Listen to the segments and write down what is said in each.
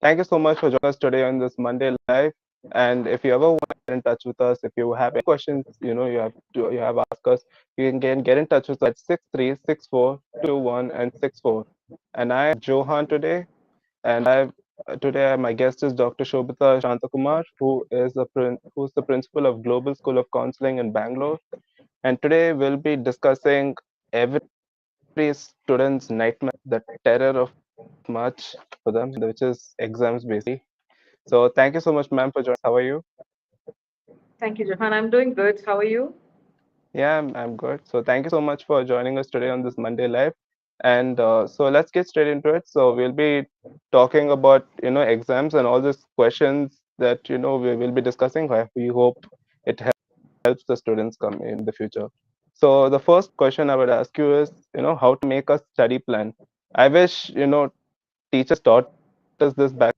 Thank you so much for joining us today on this Monday Live. And if you ever want to get in touch with us, if you have any questions, you have asked us, you can get in touch with us at 636421 and 64. And I am Johan today, and today my guest is Dr. Shobitha Shanthakumar, who's the principal of Global School of Counselling in Bangalore. And today we'll be discussing every student's nightmare, the terror of March for them, which is exams basically. So thank you so much, ma'am, for joining us. How are you? Thank you, Johan. I'm doing good. How are you? Yeah, I'm good. So thank you so much for joining us today on this Monday live. And so let's get straight into it. So we'll be talking about exams and all these questions that we will be discussing. We hope it helps the students come in the future. So the first question I would ask you is, how to make a study plan. I wish teachers taught us this back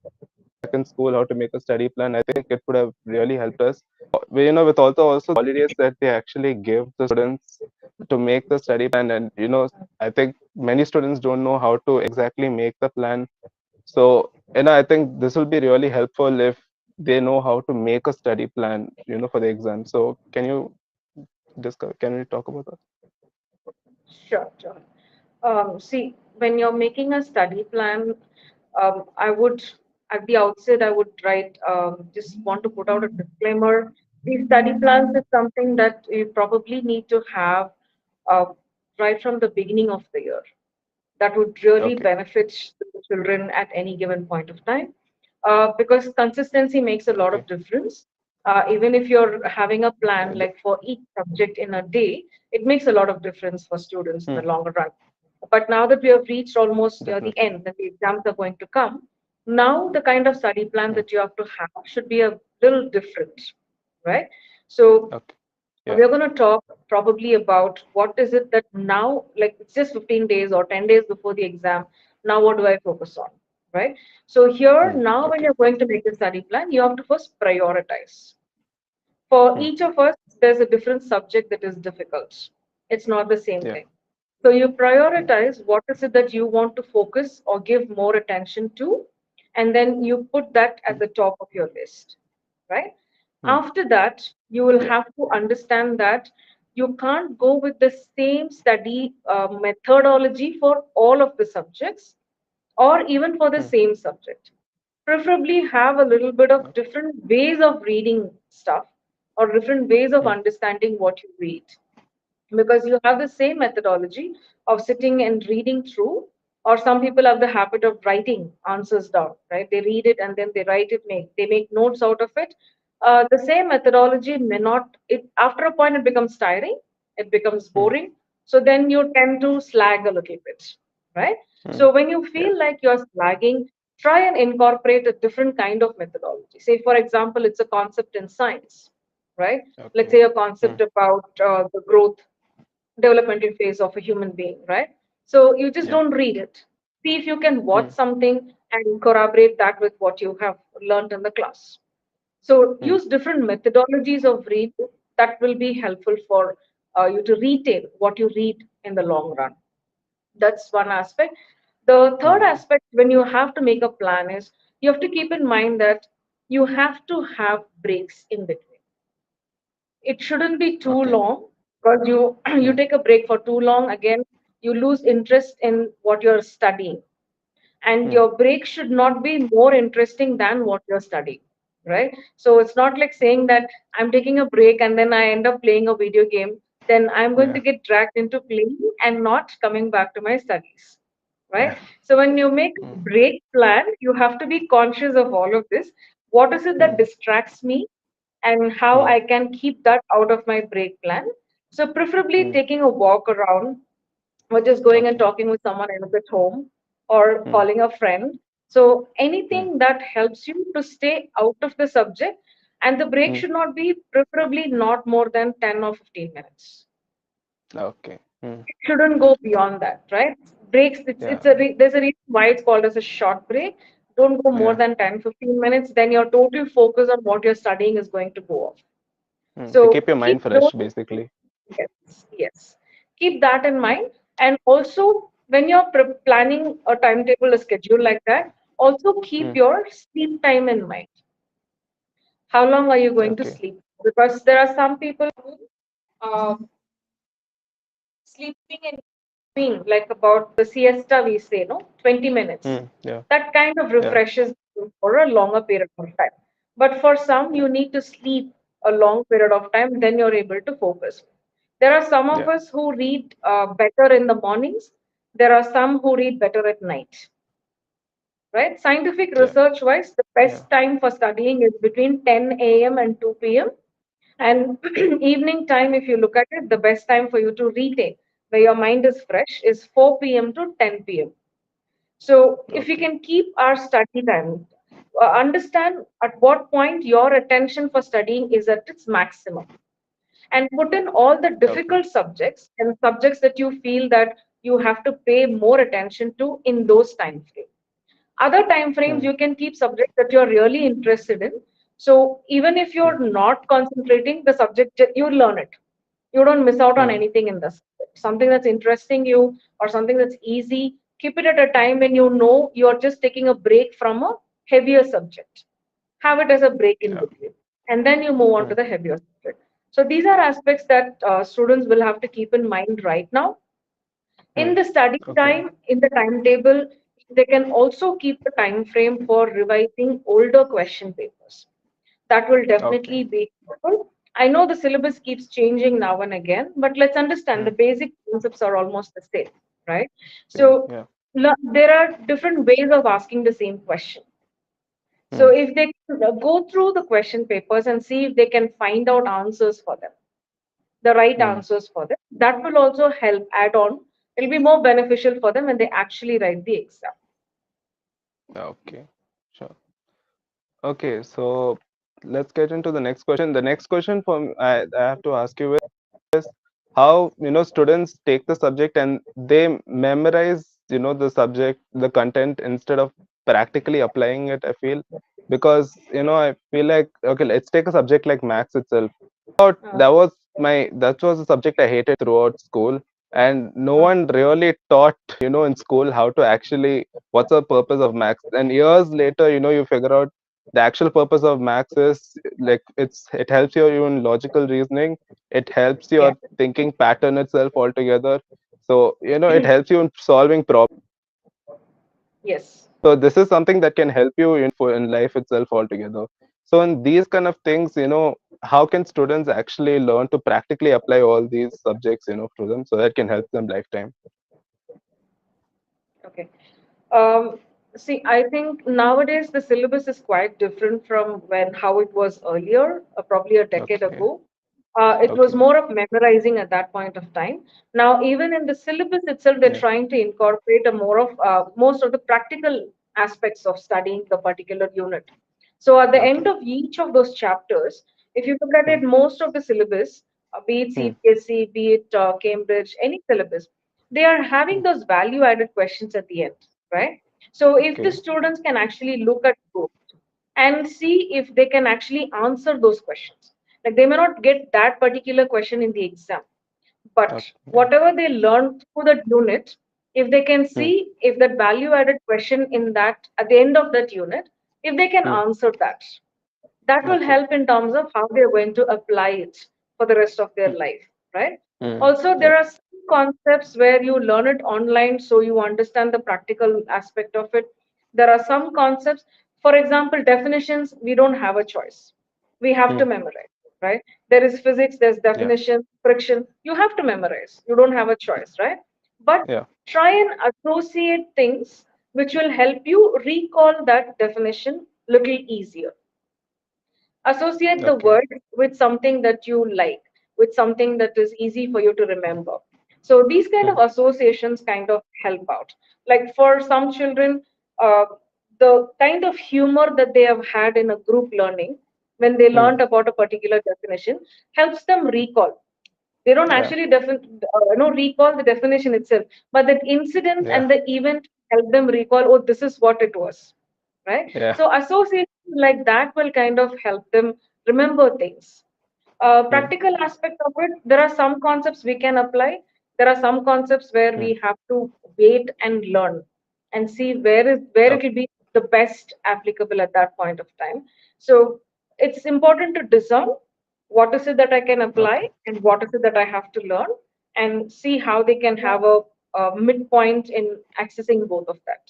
in school, how to make a study plan. I think it would have really helped us. With also the holidays that they actually give the students to make the study plan, and I think many students don't know how to exactly make the plan. So I think this will be really helpful if they know how to make a study plan, for the exam. So can we talk about that? Sure, John. See, when you're making a study plan, I would, at the outset, I would write, just want to put out a disclaimer. These study plans is something that you probably need to have uh, right from the beginning of the year. That would really Okay. benefit the children at any given point of time because consistency makes a lot Okay. of difference. Even if you're having a plan Yeah. like for each subject in a day, it makes a lot of difference for students in the Hmm, longer run. But now that we have reached almost the definitely. end, that the exams are going to come, now the kind of study plan Hmm, that you have to have should be a little different, right? So okay. Yeah. we're going to talk probably about what is it that now, like it's just 15 days or 10 days before the exam. Now, what do I focus on? Right. So, here, Hmm, now, when okay. you're going to make a study plan, you have to first prioritize. For Hmm, each of us, there's a different subject that is difficult. It's not the same yeah. thing. So, you Hmm, prioritize what is it that you want to focus or give more attention to, and then you put that hmm, at the top of your list, right? hmm, After that, you will yeah. have to understand that you can't go with the same study methodology for all of the subjects or even for the Hmm, same subject. Preferably have a little bit of okay. different ways of reading stuff or different ways of Hmm, understanding what you read because you have the same methodology of sitting and reading through, or some people have the habit of writing answers down, right? They read it and then they write it, they make notes out of it. The same methodology may not, it after a point it becomes tiring, it becomes hmm, boring. So then you tend to slag a little bit, right? hmm, So when you yeah. feel like you're slagging, try and incorporate a different kind of methodology. Say, for example, it's a concept in science, right? Let's Okay. say a Hmm, concept about the growth developmental phase of a human being, right? So you just yeah. don't read it. See if you can Hmm, watch something and corroborate that with what you have learned in the class. So hmm, use different methodologies of reading that will be helpful for you to retain what you read in the long run. That's one aspect. The third hmm, aspect, when you have to make a plan, is you have to keep in mind that you have to have breaks in between. It shouldn't be too okay. long because you you Hmm, take a break for too long, again you lose interest in what you're studying, and hmm, your break should not be more interesting than what you're studying, right? So it's not like saying that I'm taking a break and then I end up playing a video game, then I'm going to yeah. get dragged into playing and not coming back to my studies, right? Yeah. So when you make a Hmm, break plan, you have to be conscious of all of this. What is it that hmm, distracts me and how hmm, I can keep that out of my break plan? So preferably hmm, taking a walk around or just going and okay. talking with someone else at home or Hmm, calling a friend. So hmm, anything that helps you to stay out of the subject, and the break hmm, should not be preferably not more than 10 or 15 minutes. okay. Hmm, It shouldn't go beyond that, right? Breaks, yeah. there's a reason why it's called as a short break. Don't go more Yeah. than 10-15 minutes, then your total focus on what you're studying is going to go off. Hmm, to keep So your keep mind fresh, those, basically. yes, yes. Keep that in mind. And also, when you're planning a timetable, a schedule like that, Also keep Hmm. your sleep time in mind. How long are you going to Okay. sleep? Because there are some people who sleeping in between, like about the siesta, we say, no, 20 minutes. Hmm. Yeah. That kind of Yeah. refreshes you for a longer period of time. But for some, you need to sleep a long period of time, then you're able to focus. There are some of Yeah. us who read better in the mornings, there are some who read better at night, right? Scientific Yeah. research wise, the Yeah. best time for studying is between 10 a.m. and 2 p.m. And evening time, if you look at it, the best time for you to retain, where your mind is fresh, is 4 p.m. to 10 p.m. So if we Okay. can keep our study time, understand at what point your attention for studying is at its maximum, and put in all the Okay. difficult subjects and subjects that you feel that you have to pay more attention to in those time frames. Other time frames, Hmm. you can keep subjects that you're really interested in. So even if Hmm. you're not concentrating, the subject, you learn it. You don't miss out on Hmm. anything in this. Something that's interesting you or something that's easy, keep it at a time when you know you're just taking a break from a heavier subject. Have it as a break in Yeah. between. And then you move on to Hmm. the heavier subject. So these are aspects that students will have to keep in mind right now. In Hmm. the study Okay. time, in the timetable, they can also keep the time frame for revising older question papers. That will definitely Okay. be helpful. I know the syllabus keeps changing now and again, but let's understand the Hmm. basic concepts are almost the same, right? Same. So Yeah. there are different ways of asking the same question. So Hmm. if they go through the question papers and see if they can find out answers for them, the right Hmm. answers for them, that will also help add on. It'll be more beneficial for them when they actually write the exam. Okay. Sure. Okay. So let's get into the next question. The next question I have to ask you is how students take the subject and they memorize the subject, the content, instead of practically applying it, I feel. Because I feel like, okay, let's take a subject like maths itself. Uh, That was a subject I hated throughout school, and no one really taught in school how to actually, what's the purpose of maths. And years later, you figure out the actual purpose of maths is like it helps you in logical reasoning. It helps yeah. your thinking pattern itself altogether. So it helps you in solving problems. Yes. So this is something that can help you for in life itself altogether. So in these kind of things, how can students actually learn to practically apply all these subjects, to them, so that can help them lifetime? Okay. Um, See, I think nowadays the syllabus is quite different from when how it was earlier, probably a decade Okay. ago. It was Okay. more of memorizing at that point of time. Now, even in the syllabus itself, they're Yeah. trying to incorporate a more of most of the practical aspects of studying the particular unit. So, at the end Okay. of each of those chapters, if you look at Hmm. it, most of the syllabus, be it Hmm. CPSC, be it Cambridge, any syllabus, they are having Hmm. those value added questions at the end, right? So if the Okay. students can actually look at those and see if they can actually answer those questions, like they may not get that particular question in the exam, but Okay. Yeah. whatever they learn through that unit, if they can Hmm. see if that value added question in that at the end of that unit, if they can Hmm. answer that, that will Okay. help in terms of how they're going to apply it for the rest of their Hmm. life, right? Hmm. Also, there Yep. are some concepts where you learn it online, so you understand the practical aspect of it. There are some concepts, for example, definitions, we don't have a choice. We have Hmm. to memorize, right? There is physics, there's Yeah. definition, friction. You have to memorize. You don't have a choice, right? But Yeah. try and associate things which will help you recall that definition little easier. Associate the Okay. word with something that you like, with something that is easy for you to remember. So these kind of Hmm. associations kind of help out. Like for some children, uh, the kind of humor that they have had in a group learning when they Hmm. learned about a particular definition helps them recall. They don't Yeah. actually recall the definition itself, but that incident Yeah. and the event help them recall, oh, this is what it was, right? Yeah. So association like that will kind of help them remember things. Hmm. Practical aspect of it, there are some concepts we can apply. There are some concepts where Hmm. we have to wait and learn and see where it Okay. will be. the best applicable at that point of time. So it's important to discern what is it that I can apply Okay. and what is it that I have to learn, and see how they can have a midpoint in accessing both of that.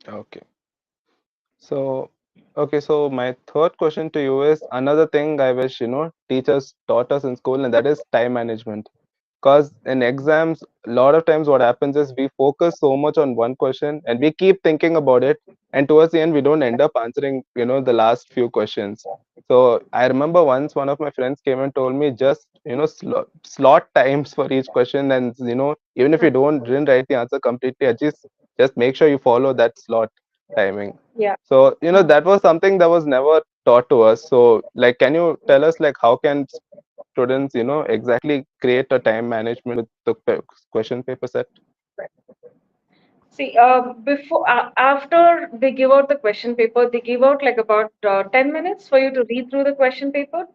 Okay. So, okay, so my third question to you is another thing I wish, teachers taught us in school, and that is time management. Because in exams, a lot of times what happens is we focus so much on one question and we keep thinking about it. And towards the end, we don't end up answering, the last few questions. So I remember once one of my friends came and told me just, slot times for each question. And, even if you didn't write the answer completely, at least just make sure you follow that slot timing. Yeah. So, that was something that was never taught to us. So, like, can you tell us, like, how can students, exactly create a time management with the question paper set? See, after they give out the question paper, they give out like about 10 minutes for you to read through the question paper,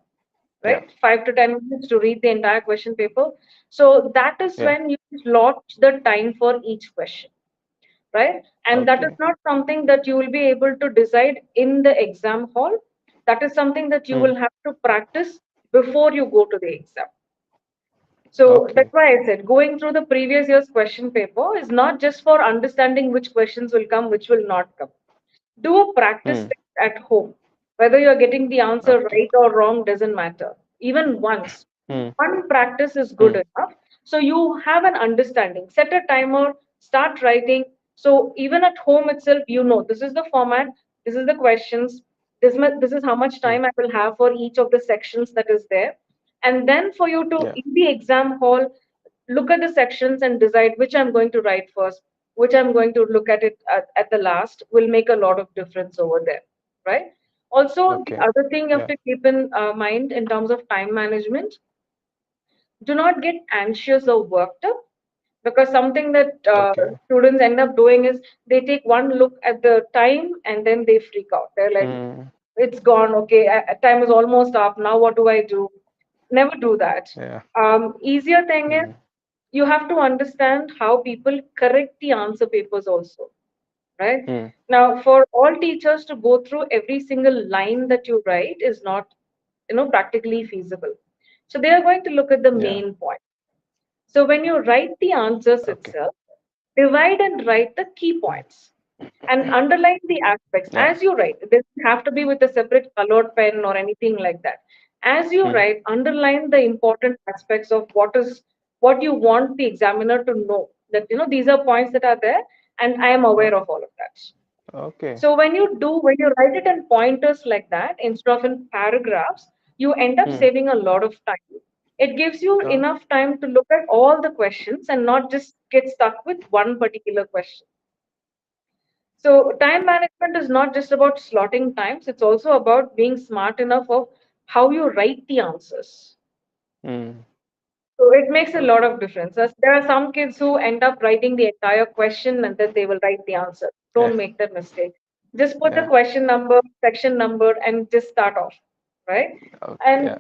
Yeah. right? 5 to 10 minutes to read the entire question paper. So that is Yeah. when you slot the time for each question, right? And that is Okay. not something that you will be able to decide in the exam hall. That is something that you Hmm. will have to practice before you go to the exam. So that's Okay. why I said going through the previous year's question paper is not just for understanding which questions will come, which will not come. Do a practice Hmm. test at home. Whether you're getting the answer Okay. right or wrong doesn't matter. Even once. Hmm. One practice is good Hmm. enough. So you have an understanding. Set a timer, start writing. So even at home itself, you know this is the format, this is the questions, this is how much Hmm. time I will have for each of the sections that is there. And then for you to, Yeah. in the exam hall, look at the sections and decide which I'm going to write first, which I'm going to look at it at the last, will make a lot of difference over there, right? Also, the Okay. other thing you have Yeah. to keep in mind in terms of time management, do not get anxious or worked up, because something that Okay. students end up doing is they take one look at the time and then they freak out. They're like, Hmm. it's gone, okay, time is almost up, now what do I do? Never do that. Yeah. Easier thing is Hmm. you have to understand how people correct the answer papers also, right? Hmm. Now, for all teachers to go through every single line that you write is not, practically feasible. So they are going to look at the Yeah. main point. So when you write the answers Okay. itself, divide and write the key points and underline the aspects Yeah. as you write. It doesn't have to be with a separate colored pen or anything like that. As you Hmm. write, underline the important aspects of what you want the examiner to know. That these are points that are there, and I am aware of all of that. Okay. So when you write it in pointers like that instead of in paragraphs, you end up Hmm. saving a lot of time. It gives you Oh, enough time to look at all the questions and not just get stuck with one particular question. So time management is not just about slotting times, it's also about being smart enough of how you write the answers. hmm. So it makes a lot Okay. of difference. As there are some kids who end up writing the entire question and then they will write the answer. Yeah. Don't make that mistake. Just put the Yeah. question number, section number, and just start off, right? Yeah. And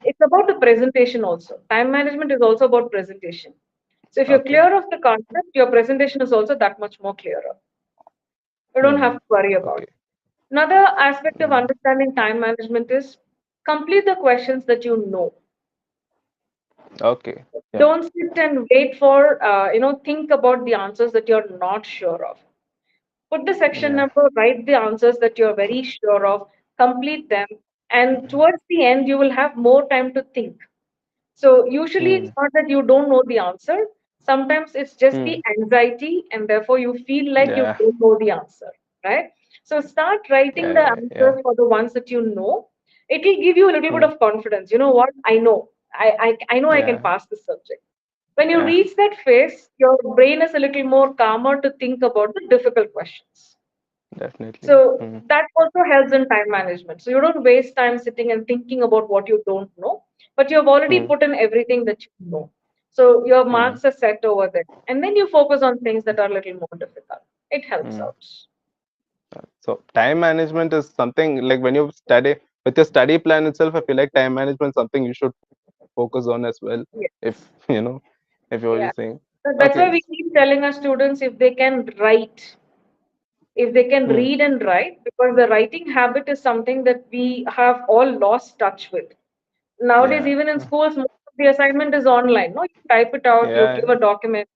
it's about the presentation also. Time management is also about presentation. So if you're Okay. clear of the concept, your presentation is also that much more clearer. You don't have Hmm. to worry about Okay. it. Another aspect of Hmm. understanding time management is complete the questions that you know. Okay. Yeah. Don't sit and wait for, think about the answers that you're not sure of. Put the section Yeah. number, write the answers that you're very sure of, complete them, and Hmm. towards the end, you will have more time to think. So usually Hmm. it's not that you don't know the answer. Sometimes it's just Hmm. the anxiety, and therefore you feel like you Yeah. don't know the answer, right? So start writing Yeah. the Yeah. Yeah. answers for the ones that you know. It will give you a little bit Hmm. of confidence. You know what? I know. I know I can Yeah. pass this subject. When you Yeah. reach that phase, your brain is a little more calmer to think about the difficult questions. Definitely. So Hmm. that also helps in time management. So you don't waste time sitting and thinking about what you don't know, but you have already Hmm. put in everything that you know. So your Hmm. marks are set over there. And then you focus on things that are a little more difficult. It helps Hmm. out. So time management is something like when you study with your study plan itself, I feel like time management is something you should focus on as well. Yes. If if you're Yeah. just saying, So that's why okay, we keep telling our students if they can write, if they can Hmm. read and write, because the writing habit is something that we have all lost touch with. Nowadays, Yeah. even in schools, most of the assignment is online. No, you type it out, you Yeah. give a document,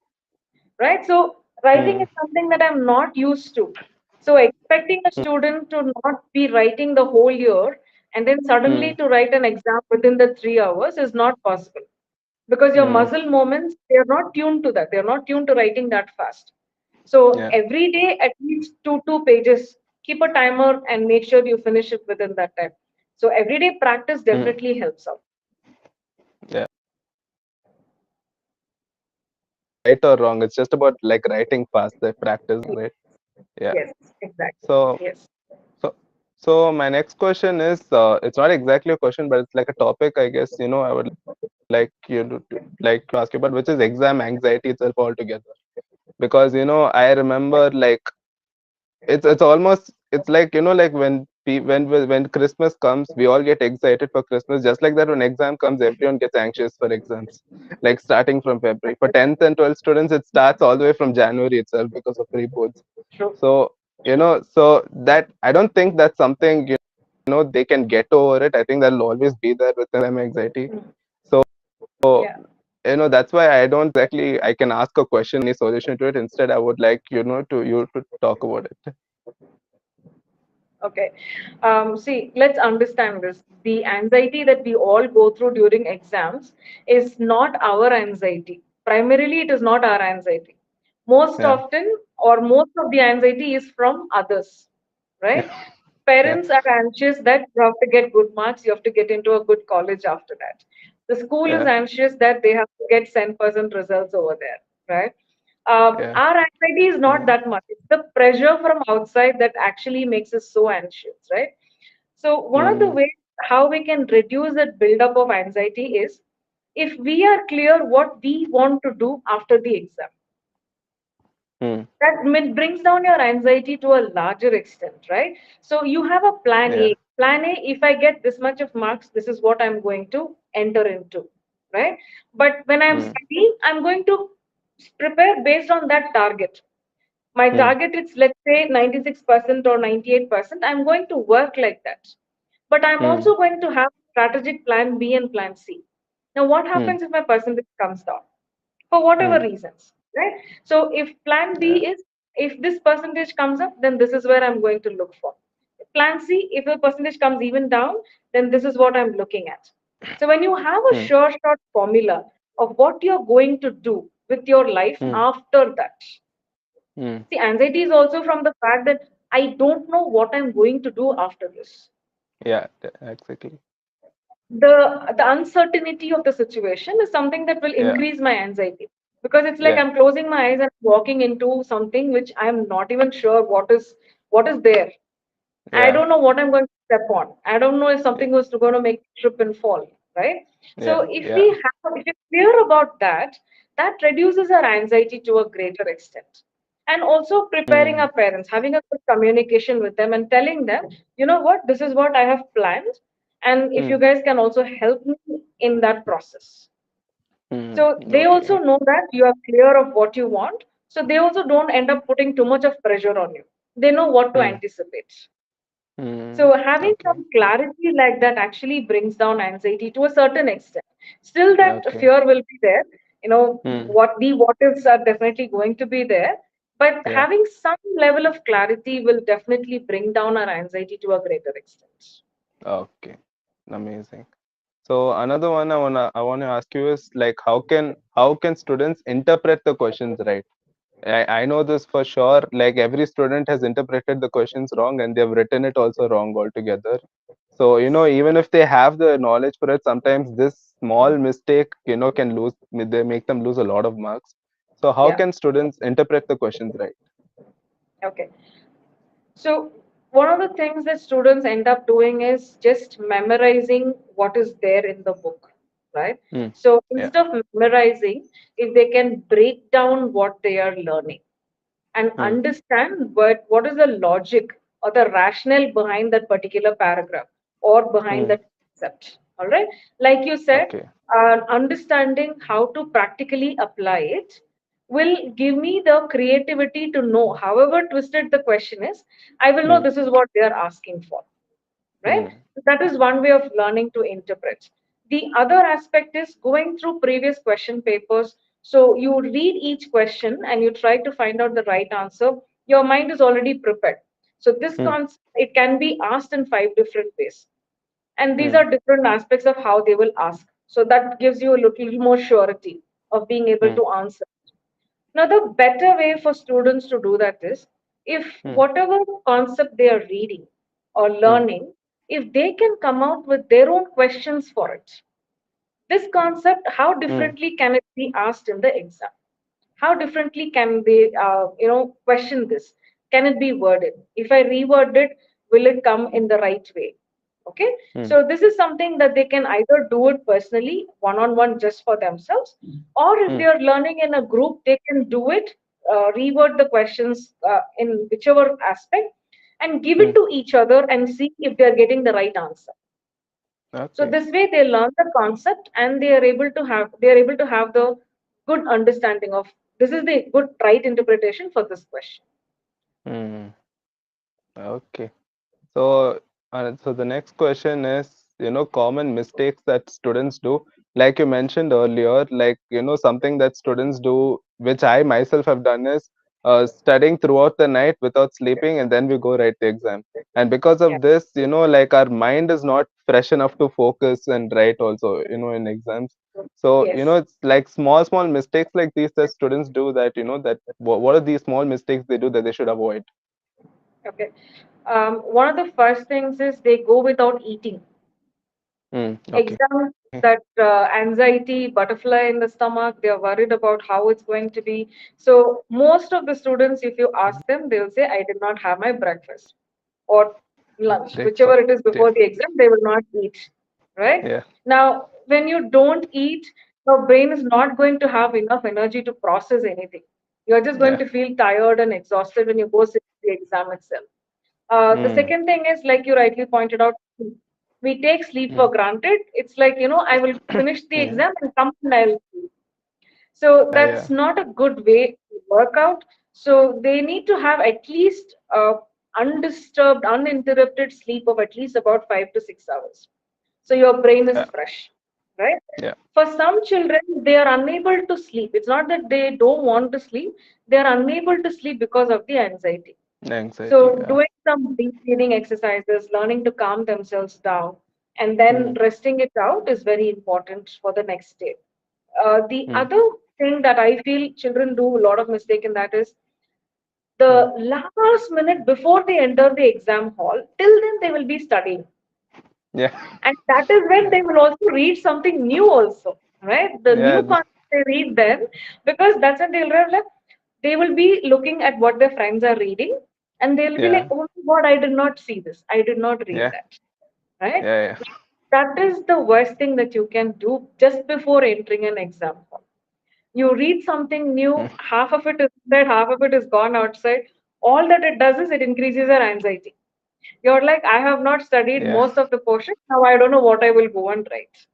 right? So writing Hmm. is something that I'm not used to. So expecting a student to not be writing the whole year and then suddenly Hmm. to write an exam within the 3 hours is not possible, because your Hmm. muscle moments, they are not tuned to that. They are not tuned to writing that fast. So Yeah. every day, at least two pages. Keep a timer and make sure you finish it within that time. So everyday practice Hmm. definitely helps out. Yeah. Right or wrong, it's just about like writing fast, the practice, right? Yeah. Yes, exactly. So, Yes. so, so my next question is, it's not exactly a question, but it's like a topic, I guess, I would like you to ask you about, which is exam anxiety itself altogether. Because, I remember like it's almost it's like like when Christmas comes, we all get excited for Christmas. Just like that, when exam comes, everyone gets anxious for exams. Like starting from February. For 10th and 12th students, it starts all the way from January itself because of pre-boards. True. So so that I don't think that's something they can get over it. I think that'll always be there with exam anxiety. Mm. So Yeah. that's why I don't exactly I can ask a question, any solution to it. Instead, I would like to talk about it. Okay. See, let's understand this. The anxiety that we all go through during exams is not our anxiety. Primarily, it is not our anxiety. Most Yeah. often, or most of the anxiety is from others, right? Yeah. Parents are anxious that you have to get good marks, you have to get into a good college after that. The school is Yeah. anxious that they have to get 10% results over there, right? Yeah. Our anxiety is not that much. It's the pressure from outside that actually makes us so anxious, right? So, one of the Mm, ways how we can reduce that buildup of anxiety is if we are clear what we want to do after the exam. mm, That brings down your anxiety to a larger extent, right? So you have a plan yeah. A. Plan A, if I get this much of marks, this is what I'm going to enter into, right? But when I'm Mm, studying, I'm going to prepare based on that target. My mm, target is, let's say, 96% or 98%. I'm going to work like that. But I'm mm, also going to have strategic plan B and plan C. Now, what mm, happens if my percentage comes down? For whatever mm, reasons, right? So if plan yeah. B is, if this percentage comes up, then this is where I'm going to look for. Plan C, if the percentage comes even down, then this is what I'm looking at. So when you have a Mm, sure shot formula of what you're going to do with your life mm, after that, mm, see, anxiety is also from the fact that I don't know what I'm going to do after this. yeah. Exactly. The uncertainty of the situation is something that will Yeah. increase my anxiety, because it's like Yeah. I'm closing my eyes and walking into something which I'm not even sure what is there. I Yeah. don't know what I'm going to step on. I don't know if Yeah. something was going to make me trip and fall, right? So Yeah. if Yeah. we're clear about that, that reduces our anxiety to a greater extent. And also preparing Mm, our parents, having a good communication with them and telling them, you know what, this is what I have planned. And if you mm, guys can also help me in that process. mm. So they also Okay. know that you are clear of what you want. So they also don't end up putting too much of pressure on you. They know what to Mm, anticipate. mm. So having Okay. some clarity like that actually brings down anxiety to a certain extent. Still, that Okay. fear will be there. Mm, What ifs are definitely going to be there. But yeah. having some level of clarity will definitely bring down our anxiety to a greater extent. Okay. Amazing. So another one I wanna ask you is like how can students interpret the questions right? I know this for sure. Like every student has interpreted the questions wrong and they've written it also wrong altogether. So, even if they have the knowledge for it, sometimes this small mistake, can they make them lose a lot of marks. So, how Yeah. can students interpret the questions right? Okay. So one of the things that students end up doing is just memorizing what is there in the book, right? Hmm. So Yeah. instead of memorizing, if they can break down what they are learning and Hmm. understand what is the logic or the rationale behind that particular paragraph or behind Hmm. that concept. All right. Like you said, Okay. understanding how to practically apply it will give me the creativity to know, however twisted the question is, I will know Hmm. this is what they are asking for, right? Hmm. So that is one way of learning to interpret. The other aspect is going through previous question papers. So you read each question and you try to find out the right answer. Your mind is already prepared. So this Hmm. concept, it can be asked in five different ways. And these Hmm. are different aspects of how they will ask. So that gives you a little more surety of being able Hmm. to answer. Now, the better way for students to do that is if Hmm. whatever concept they are reading or Hmm. learning, if they can come out with their own questions for it, this concept, how Hmm. differently can it be asked in the exam? How differently can they, question this? Can it be worded? If I reword it, will it come in the right way? Okay, Hmm. so this is something that they can either do it personally, one on one, just for themselves, or if Hmm. they are learning in a group, they can do it, reword the questions in whichever aspect, and give Hmm. it to each other and see if they are getting the right answer. So Okay. this way they learn the concept and they are able to have the good understanding of this is the good right interpretation for this question. Hmm. Okay. So, so the next question is, common mistakes that students do. Like you mentioned earlier, like, something that students do, which I myself have done is studying throughout the night without sleeping, and then we go write the exam. And because Yeah. of this, like our mind is not fresh enough to focus and write also, in exams. So, Yes. it's like small, small mistakes like these that students do that, that what are these small mistakes they do that they should avoid? Okay. One of the first things is they go without eating. Mm, okay. Exams, that anxiety, butterfly in the stomach, they are worried about how it's going to be. So most of the students, if you ask them, they'll say, I did not have my breakfast or lunch, whichever Breakfast. it is Yeah. before the exam, they will not eat, right? Yeah. Now, when you don't eat, your brain is not going to have enough energy to process anything. You're just going Yeah. to feel tired and exhausted when you go sit the exam itself. The Mm, second thing is, like you rightly pointed out, we take sleep mm, for granted. It's like, I will finish the yeah. exam and come and I'll sleep. So Yeah. that's Yeah. not a good way to work out. So they need to have at least undisturbed, uninterrupted sleep of at least about 5 to 6 hours. So your brain is Yeah. fresh, right? Yeah. For some children, they are unable to sleep. It's not that they don't want to sleep, they are unable to sleep because of the anxiety. Anxiety. So, Yeah. doing some deep breathing exercises, learning to calm themselves down, and then Mm, resting it out is very important for the next day. The mm, other thing that I feel children do a lot of mistake in that is mm. the last minute before they enter the exam hall, till then they will be studying. Yeah. And that is when Yeah. they will also read something new also, right? The Yeah. new concept they read then, because that's when they'll realize they will be looking at what their friends are reading and they'll be like, Yeah. oh my God, I did not see this. I did not read Yeah. that, right? Yeah. That is the worst thing that you can do just before entering an exam hall. You read something Mm, new, half of it is there, half of it is gone outside. All that it does is it increases your anxiety. You're like, I have not studied yeah. most of the portion. Now I don't know what I will go and write.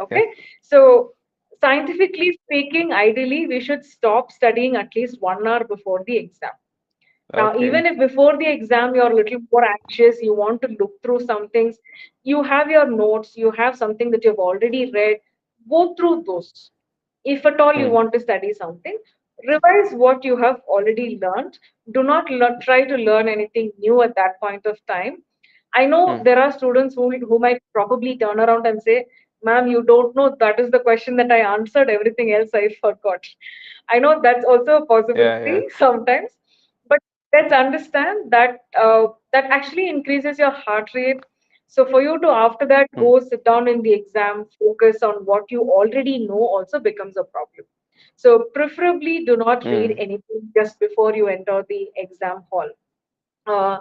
Yeah. Okay. So, scientifically speaking, ideally, we should stop studying at least 1 hour before the exam. Now, even Okay. if before the exam you're a little more anxious, you want to look through some things, you have your notes, you have something that you've already read, go through those. If at all you Mm, want to study something, revise what you have already learned. Do not try to learn anything new at that point of time. I know mm. there are students who might probably turn around and say, Ma'am, you don't know that is the question that I answered, everything else I forgot. I know that's also a Yeah. Yeah. possibility sometimes, but let's understand that that actually increases your heart rate. So for you to after that Mm, go sit down in the exam, focus on what you already know also becomes a problem. So preferably do not read mm, anything just before you enter the exam hall. Uh,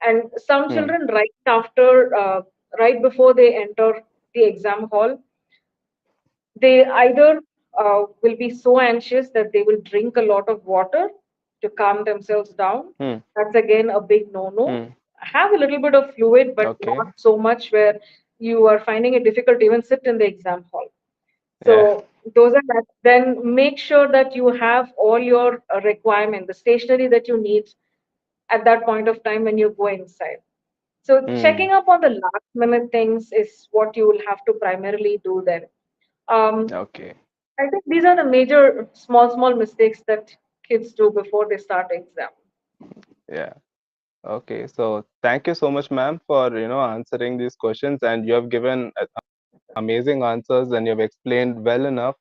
and some mm, children right before they enter the exam hall, they either will be so anxious that they will drink a lot of water to calm themselves down. mm, That's again a big no no. mm. Have a little bit of fluid, but Okay. not so much where you are finding it difficult to even sit in the exam hall. Yeah. So those are that. Then make sure that you have all your requirement, the stationery that you need at that point of time when you go inside. So Hmm. checking up on the last minute things is what you will have to primarily do then. Um, Okay. I think these are the major small mistakes that kids do before they start exam. Yeah. Okay. So thank you so much, ma'am, for answering these questions, and you have given amazing answers and you've explained well enough.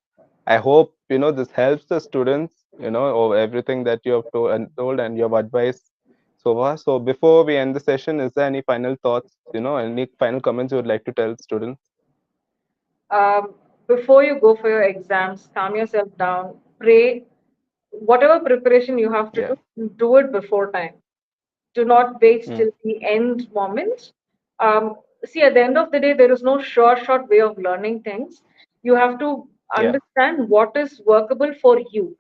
I hope this helps the students, or everything that you have told and you have advised so far. So before we end the session, is there any final thoughts, any final comments you would like to tell students? Um, Before you go for your exams, calm yourself down, pray. Whatever preparation you have to Yeah. do it before time. Do not wait Mm. till the end moment. See, at the end of the day, there is no sure short way of learning things. You have to Yeah. understand what is workable for you.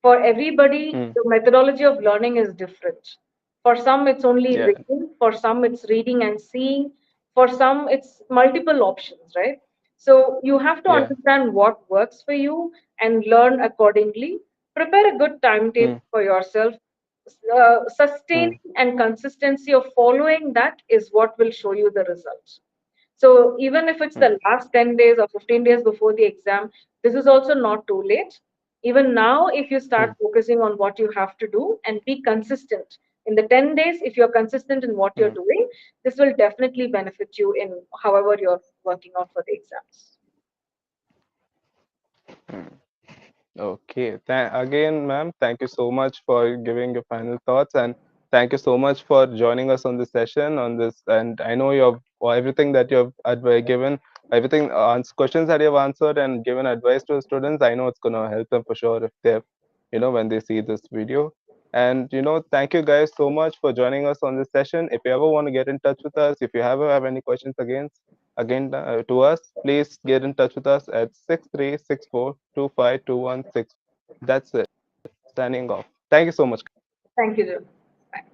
For everybody, Mm. the methodology of learning is different. For some, it's only Yeah. reading. For some, it's reading and seeing. For some, it's multiple options, right? So you have to Yeah. understand what works for you and learn accordingly. Prepare a good timetable Mm. for yourself. Mm. Sustaining and consistency of following that is what will show you the results. So even if it's Mm. the last 10 days or 15 days before the exam, this is also not too late. Even now, if you start Mm. focusing on what you have to do and be consistent in the 10 days, if you're consistent in what you're Mm. doing, this will definitely benefit you in however you're working out for the exams. Mm. Okay. Again, ma'am, thank you so much for giving your final thoughts, and thank you so much for joining us on this session on this. And I know you have or everything that you have given, everything questions that you have answered and given advice to the students. I know it's gonna help them for sure if they, when they see this video. And thank you guys so much for joining us on this session. If you ever want to get in touch with us, if you ever have any questions again to us, please get in touch with us at 6364252164. That's it. Signing off. Thank you so much. Thank you, Jill. Bye.